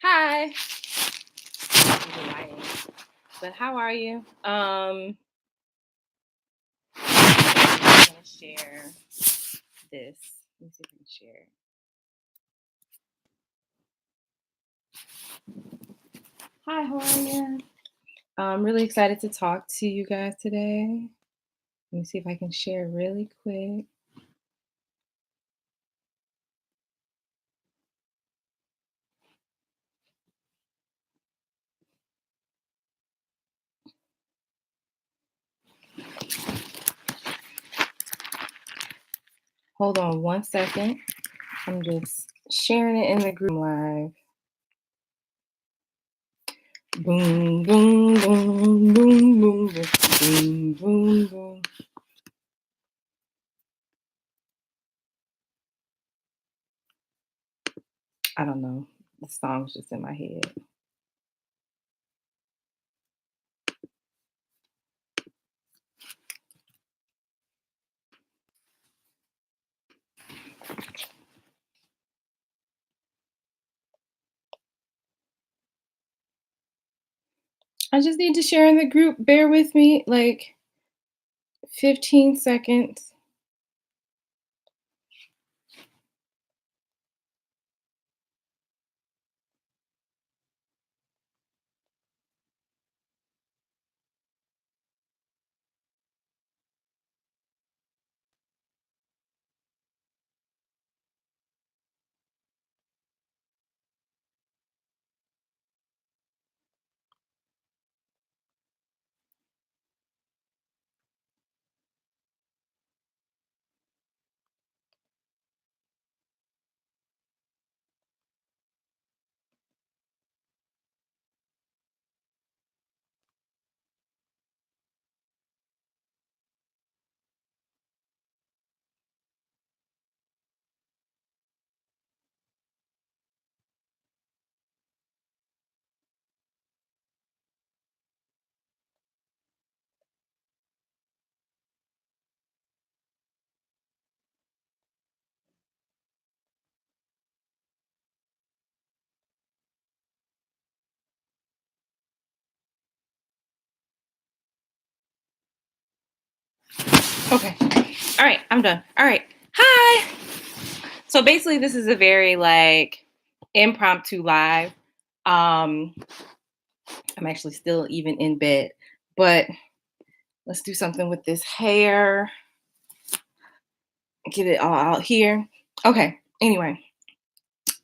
Hi. But how are you? I'm gonna share this. Let me see if I can share. Hi, how are you? I'm really excited to talk to you guys today. Let me see if I can share really quick. Hold on one second. I'm just sharing it in the group live. Boom, boom, boom, boom, boom, boom, boom, boom, boom. I don't know. The song's just in my head. I just need to share in the group. Bear with me, like 15 seconds. Okay. All right, I'm done. All right. Hi. So basically this is a very like impromptu live. Um I'm actually still even in bed, but let's do something with this hair. Get it all out here. Okay. Anyway,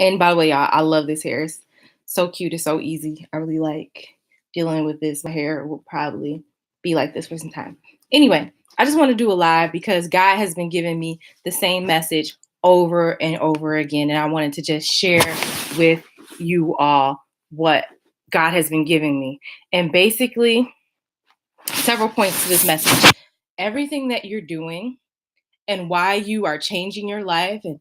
and by the way, y'all, I love this hair. It's so cute. It's so easy. I really like dealing with this. My hair will probably be like this for some time. Anyway, I just want to do a live because God has been giving me the same message over and over again. And I wanted to just share with you all what God has been giving me. And basically, several points to this message. Everything that you're doing and why you are changing your life and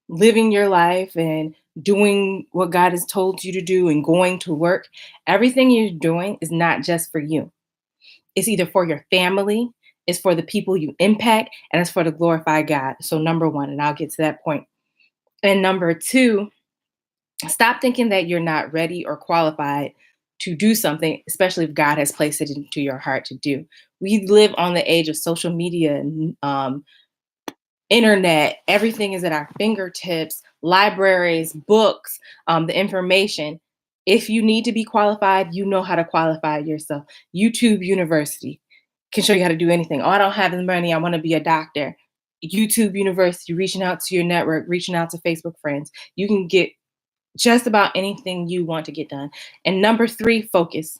living your life and doing what God has told you to do and going to work, everything you're doing is not just for you. It's either for your family, it's for the people you impact, and it's for to glorify God. So, number one, and I'll get to that point. And number two, stop thinking that you're not ready or qualified to do something, especially if God has placed it into your heart to do. We live on the age of social media and internet. Everything is at our fingertips, libraries, books, the information. If you need to be qualified, you know how to qualify yourself. YouTube University can show you how to do anything. Oh, I don't have the money. I want to be a doctor. YouTube University, reaching out to your network, reaching out to Facebook friends. You can get just about anything you want to get done. And number three, focus.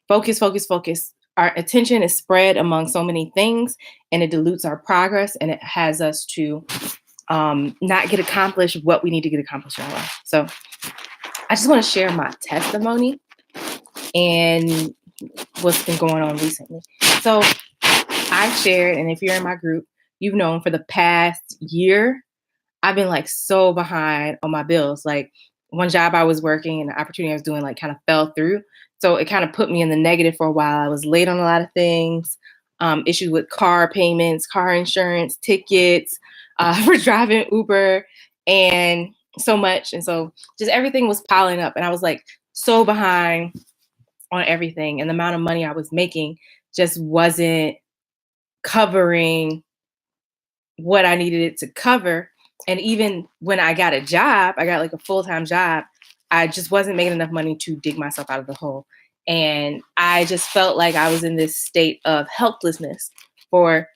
Focus, focus, focus. Our attention is spread among so many things and it dilutes our progress and it has us to not get accomplished what we need to get accomplished in our life. So I just want to share my testimony and what's been going on recently. So I shared, and if you're in my group, you've known for the past year, I've been like so behind on my bills. Like one job I was working and the opportunity I was doing like kind of fell through. So it kind of put me in the negative for a while. I was late on a lot of things, issues with car payments, car insurance, tickets, for driving Uber. And so much. And so just everything was piling up. And I was like so behind on everything. And the amount of money I was making just wasn't covering what I needed it to cover. And even when I got a job, I got like a full-time job, I just wasn't making enough money to dig myself out of the hole. And I just felt like I was in this state of helplessness for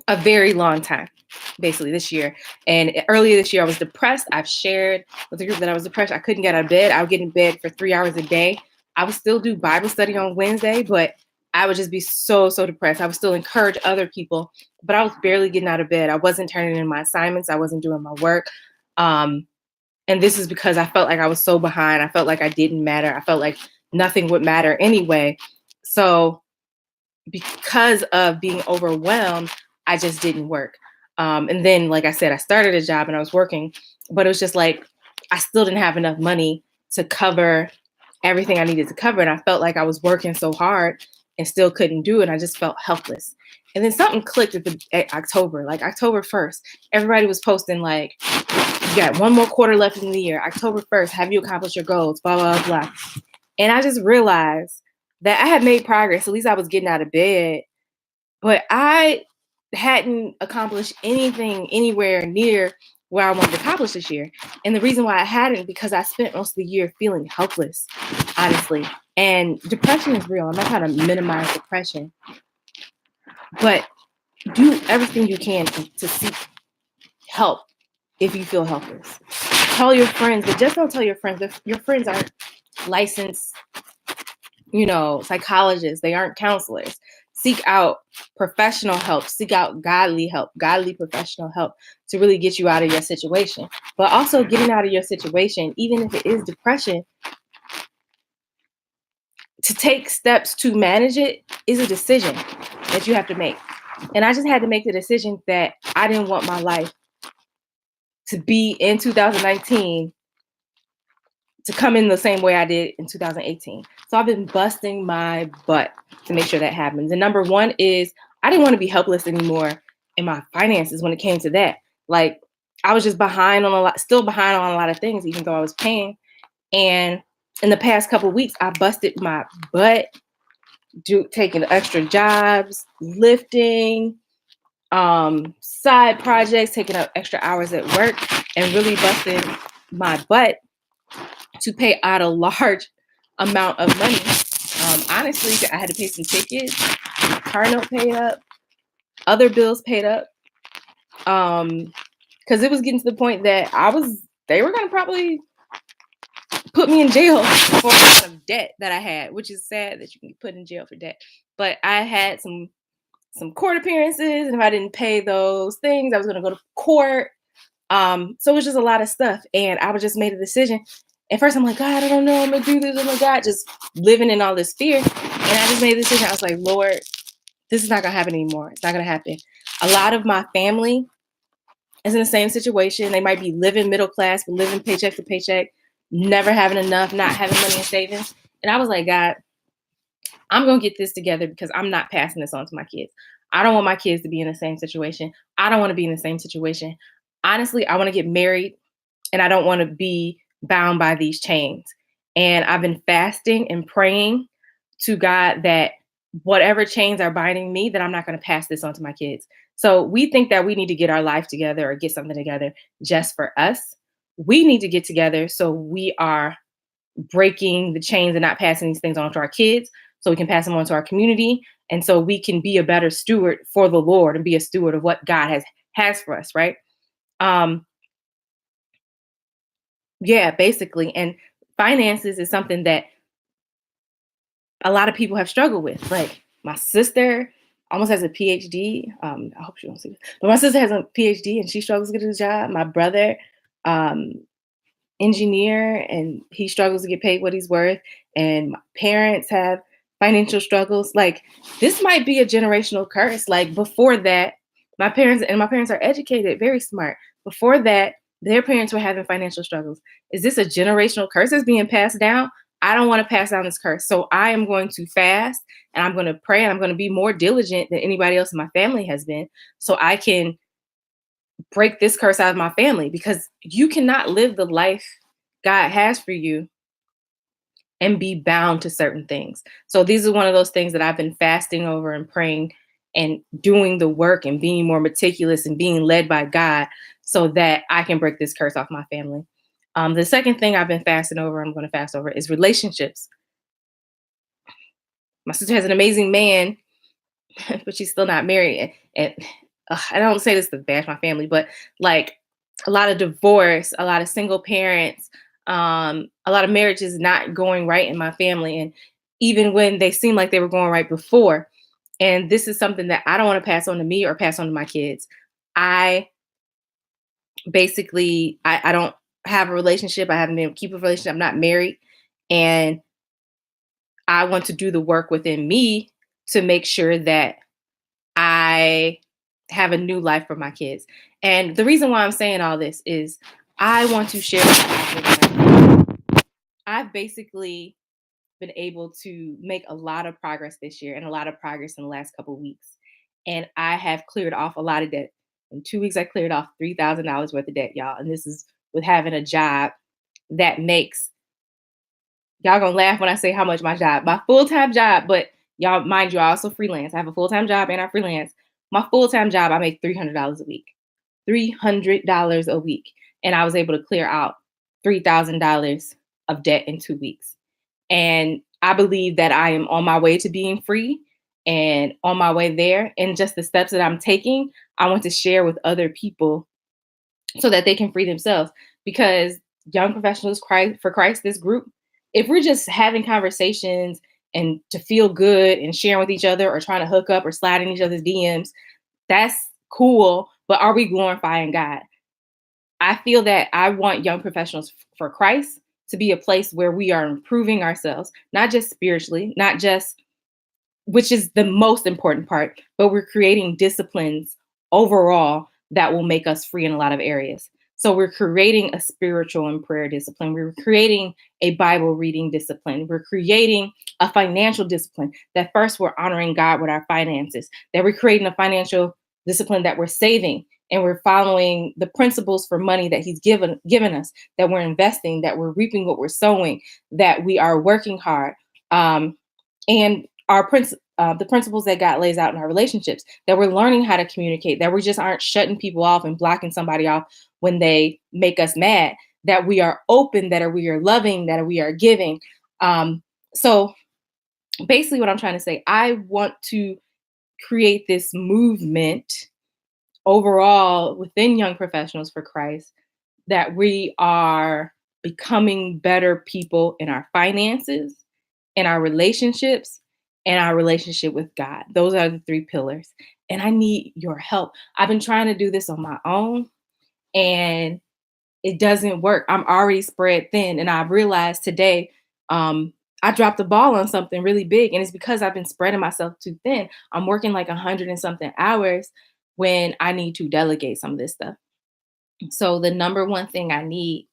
a very long time, basically this year. And earlier this year, I was depressed. I've shared with the group that I was depressed. I couldn't get out of bed. I would get in bed for 3 hours a day. I would still do Bible study on Wednesday, but I would just be so depressed. I would still encourage other people, but I was barely getting out of bed. I wasn't turning in my assignments. I wasn't doing my work. Um, and this is because I felt like I was so behind. I felt like I didn't matter. I felt like nothing would matter anyway. So because of being overwhelmed, I just didn't work. And then, like I said, I started a job and I was working, but it was just like I still didn't have enough money to cover everything I needed to cover. And I felt like I was working so hard and still couldn't do it. I just felt helpless. And then something clicked at October, like October 1st. Everybody was posting like, you got one more quarter left in the year. October 1st, have you accomplished your goals? Blah, blah, blah. And I just realized that I had made progress. At least I was getting out of bed, but I hadn't accomplished anything anywhere near where I wanted to accomplish this year. And the reason why I hadn't, because I spent most of the year feeling helpless, honestly. And depression is real. I'm not trying to minimize depression, but do everything you can to seek help if you feel helpless. Tell your friends, but just don't tell your friends. Your friends aren't licensed, psychologists. They aren't counselors. Seek out professional help. Seek out godly help, godly professional help to really get you out of your situation. But also getting out of your situation, even if it is depression, to take steps to manage it is a decision that you have to make. And I just had to make the decision that I didn't want my life to be in 2019 to come in the same way I did in 2018. So I've been busting my butt to make sure that happens. And number one is I didn't want to be helpless anymore in my finances when it came to that. Like I was just still behind on a lot of things, even though I was paying. And in the past couple of weeks, I busted my butt taking extra jobs, lifting, side projects, taking up extra hours at work, and really busting my butt to pay out a large amount of money. Honestly, I had to pay some tickets, car note paid up, other bills paid up. Because it was getting to the point that they were gonna probably put me in jail for a lot of debt that I had, which is sad that you can be put in jail for debt. But I had some court appearances, and if I didn't pay those things, I was gonna go to court. So it was just a lot of stuff, and I was just made a decision. At first, I'm like, God, I don't know, I'm gonna do this. Oh my God, just living in all this fear. And I just made a decision. I was like, Lord, this is not gonna happen anymore. It's not gonna happen. A lot of my family is in the same situation. They might be living middle class, but living paycheck to paycheck, never having enough, not having money in savings. And I was like, God, I'm gonna get this together because I'm not passing this on to my kids. I don't want my kids to be in the same situation. I don't want to be in the same situation. Honestly, I want to get married and I don't want to be bound by these chains. And I've been fasting and praying to God that whatever chains are binding me, that I'm not going to pass this on to my kids. So we think that we need to get our life together or get something together just for us. We need to get together so we are breaking the chains and not passing these things on to our kids, so we can pass them on to our community. And so we can be a better steward for the Lord and be a steward of what God has for us, right? Um, yeah, basically. And finances is something that a lot of people have struggled with. Like my sister almost has a PhD. I hope she don't see this, but my sister has a PhD and she struggles to get a job. My brother, um, engineer, and he struggles to get paid what he's worth. And my parents have financial struggles. Like this might be a generational curse. Like before that, my parents are educated, very smart. Before that, their parents were having financial struggles. Is this a generational curse that's being passed down? I don't want to pass down this curse. So I am going to fast and I'm going to pray and I'm going to be more diligent than anybody else in my family has been so I can break this curse out of my family, because you cannot live the life God has for you and be bound to certain things. So these are one of those things that I've been fasting over and praying and doing the work and being more meticulous and being led by God so that I can break this curse off my family. The second thing I've been fasting over, I'm going to fast over, is relationships. My sister has an amazing man, but she's still not married. And I don't say this to bash my family, but like a lot of divorce, a lot of single parents, a lot of marriages not going right in my family. And even when they seemed like they were going right before. And this is something that I don't want to pass on to me or pass on to my kids. I I don't have a relationship. I haven't been able to keep a relationship. I'm not married. And I want to do the work within me to make sure that I have a new life for my kids. And the reason why I'm saying all this is I want to share I've basically been able to make a lot of progress this year and a lot of progress in the last couple of weeks. And I have cleared off a lot of debt. In 2 weeks, I cleared off $3,000 worth of debt, y'all. And this is with having a job that makes, y'all gonna laugh when I say how much my full-time job, but y'all, mind you, I also freelance. I have a full-time job and I freelance. My full-time job, I make $300 a week. $300 a week. And I was able to clear out $3,000 of debt in 2 weeks. And I believe that I am on my way to being free and on my way there. And just the steps that I'm taking, I want to share with other people so that they can free themselves. Because Young Professionals for Christ, this group, if we're just having conversations and to feel good and sharing with each other or trying to hook up or slide in each other's DMs, that's cool. But are we glorifying God? I feel that I want Young Professionals for Christ to be a place where we are improving ourselves, not just spiritually, not just, which is the most important part, but we're creating disciplines overall that will make us free in a lot of areas. So we're creating a spiritual and prayer discipline. We're creating a Bible reading discipline. We're creating a financial discipline that first we're honoring God with our finances, that we're creating a financial discipline that we're saving and we're following the principles for money that he's given us, that we're investing, that we're reaping what we're sowing, that we are working hard. And the principles that God lays out in our relationships, that we're learning how to communicate, that we just aren't shutting people off and blocking somebody off when they make us mad, that we are open, that we are loving, that we are giving. So basically what I'm trying to say, I want to create this movement overall within Young Professionals for Christ, that we are becoming better people in our finances, in our relationships, and our relationship with God. Those are the three pillars. And I need your help. I've been trying to do this on my own and it doesn't work. I'm already spread thin. And I realized today, I dropped the ball on something really big. And it's because I've been spreading myself too thin. I'm working like 100 and something hours when I need to delegate some of this stuff. So the number one thing I need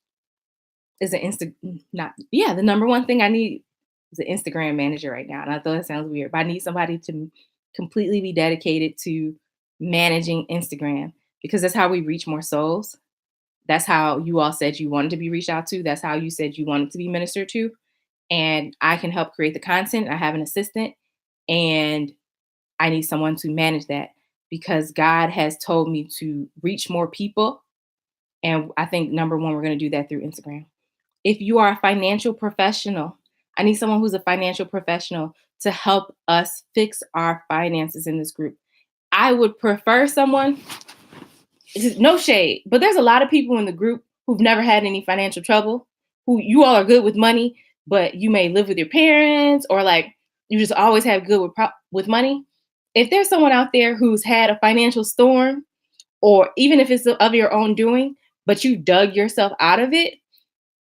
is the number one thing I need is an Instagram manager right now. And I thought it sounds weird, but I need somebody to completely be dedicated to managing Instagram because that's how we reach more souls. That's how you all said you wanted to be reached out to. That's how you said you wanted to be ministered to. And I can help create the content. I have an assistant and I need someone to manage that because God has told me to reach more people. And I think number one, we're going to do that through Instagram. If you are a financial professional, I need someone who's a financial professional to help us fix our finances in this group. I would prefer someone, no shade, but there's a lot of people in the group who've never had any financial trouble, who you all are good with money, but you may live with your parents or like you just always have good with money. If there's someone out there who's had a financial storm, or even if it's of your own doing, but you dug yourself out of it,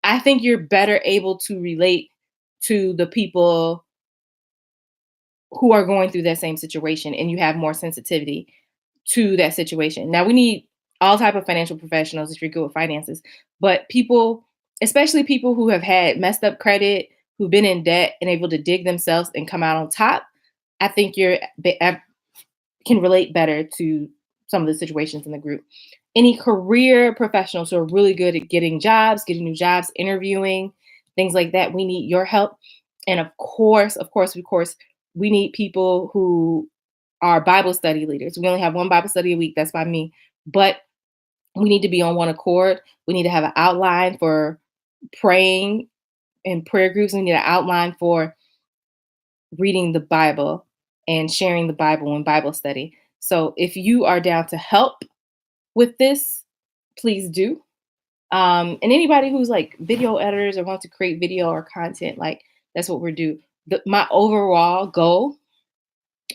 I think you're better able to relate to the people who are going through that same situation and you have more sensitivity to that situation. Now we need all type of financial professionals if you're good with finances, but people, especially people who have had messed up credit, who've been in debt and able to dig themselves and come out on top, I think can relate better to some of the situations in the group. any career professionals who are really good at getting jobs, getting new jobs, interviewing, things like that. We need your help. And of course, we need people who are Bible study leaders. We only have one Bible study a week. That's by me. But we need to be on one accord. We need to have an outline for praying in prayer groups. We need an outline for reading the Bible and sharing the Bible in Bible study. So if you are down to help with this, please do. And anybody who's like video editors or want to create video or content, like that's what we're do. My overall goal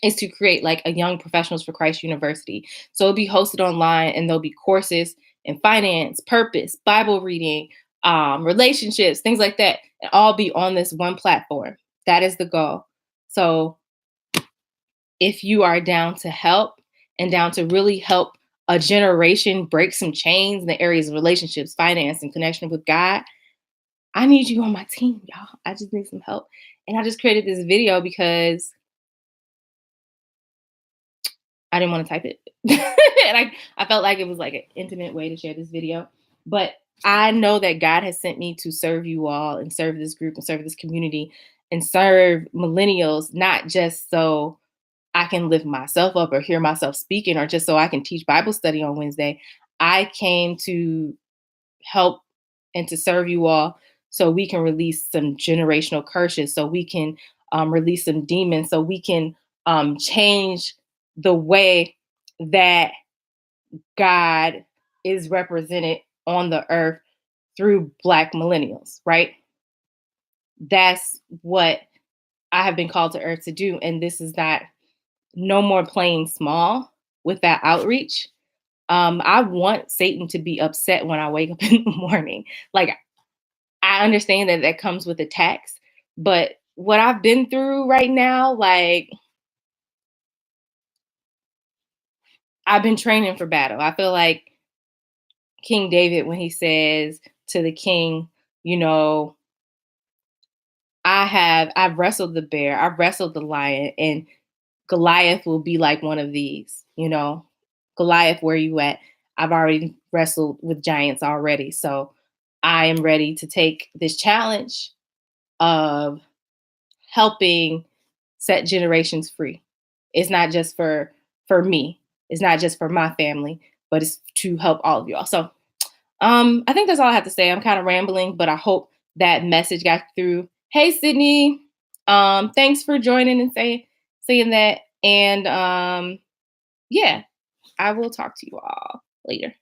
is to create like a Young Professionals for Christ University. So it'll be hosted online and there'll be courses in finance, purpose, Bible reading, relationships, things like that, and all be on this one platform. That is the goal. So if you are down to help and down to really help a generation break some chains in the areas of relationships, finance, and connection with God, I need you on my team, y'all. I just need some help. And I just created this video because I didn't want to type it. And I felt like it was like an intimate way to share this video. But I know that God has sent me to serve you all and serve this group and serve this community and serve millennials, not just so I can lift myself up or hear myself speaking or just so I can teach Bible study on Wednesday. I came to help and to serve you all so we can release some generational curses, so we can release some demons, so we can change the way that God is represented on the earth through Black millennials, right? That's what I have been called to earth to do. And this is not no more playing small with that outreach. I want Satan to be upset when I wake up in the morning. Like, I understand that that comes with attacks, but what I've been through right now, like, I've been training for battle. I feel like King David when he says to the king, you know, I've wrestled the bear, I've wrestled the lion, and Goliath will be like one of these, you know. Goliath, where you at? I've already wrestled with giants already. So I am ready to take this challenge of helping set generations free. It's not just for me. It's not just for my family, but it's to help all of y'all. So I think that's all I have to say. I'm kind of rambling, but I hope that message got through. Hey, Sydney. Thanks for joining and saying that. And yeah, I will talk to you all later.